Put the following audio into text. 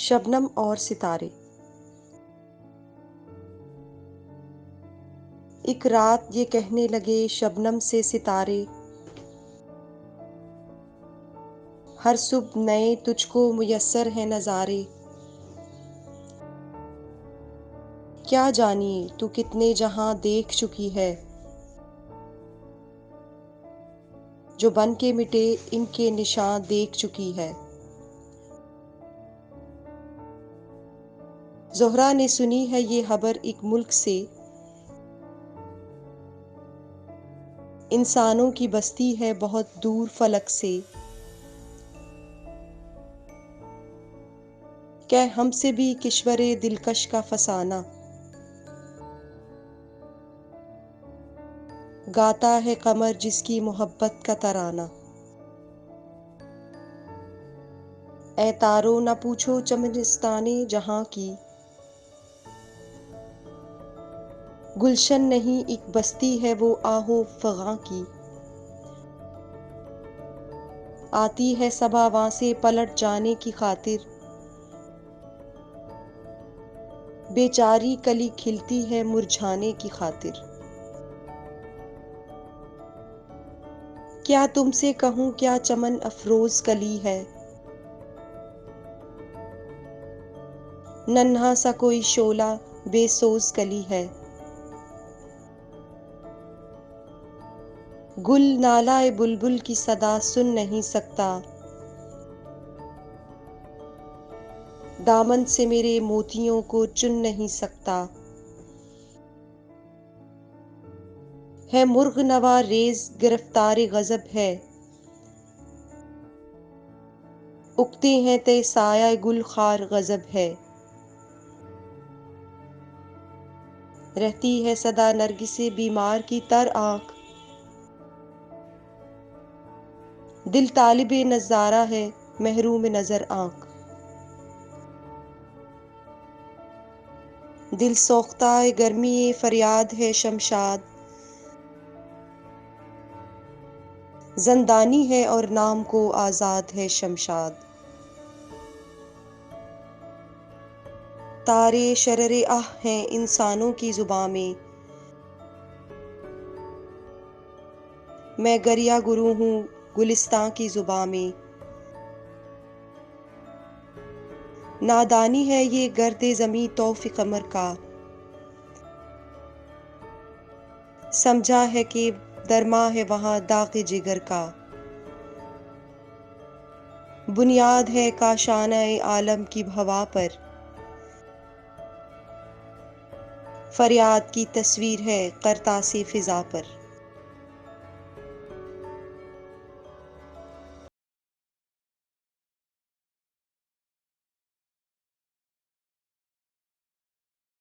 شبنم اور ستارے۔ ایک رات یہ کہنے لگے شبنم سے ستارے، ہر صبح نئے تجھ کو میسر ہیں نظارے۔ کیا جانیے تو کتنے جہاں دیکھ چکی ہے، جو بن کے مٹے ان کے نشاں دیکھ چکی ہے۔ زہرا نے سنی ہے یہ خبر ایک ملک سے، انسانوں کی بستی ہے بہت دور فلک سے۔ کہ ہم سے بھی کشور دلکش کا فسانہ، گاتا ہے قمر جس کی محبت کا ترانہ۔ اے تارو نہ پوچھو چمنستان جہاں کی، گلشن نہیں ایک بستی ہے وہ آہو فغاں کی۔ آتی ہے صبا وہاں سے پلٹ جانے کی خاطر، بیچاری کلی کھلتی ہے مرجھانے کی خاطر۔ کیا تم سے کہوں کیا چمن افروز کلی ہے، ننھا سا کوئی شعلہ بے سوز کلی ہے۔ گل نالہ بلبل کی صدا سن نہیں سکتا، دامن سے میرے موتیوں کو چن نہیں سکتا۔ ہے مرغ نوا ریز گرفتار غضب ہے، اگتے ہیں تے سایہ گل خار غضب ہے۔ رہتی ہے سدا نرگس بیمار کی تر آنکھ، دل طالب نظارہ ہے محروم نظر آنکھ۔ دل سوختہ گرمی فریاد ہے شمشاد، زندانی ہے اور نام کو آزاد ہے شمشاد۔ تارے شرر آہ ہیں انسانوں کی زباں میں، میں گریہ گرو ہوں گلستاں کی زباں میں۔ نادانی ہے یہ گرد زمیں طوف قمر کا، سمجھا ہے کہ درماں ہے وہاں داغ جگر کا۔ بنیاد ہے کاشانہ عالم کی ہوا پر، فریاد کی تصویر ہے قرطاسِ فضا پر۔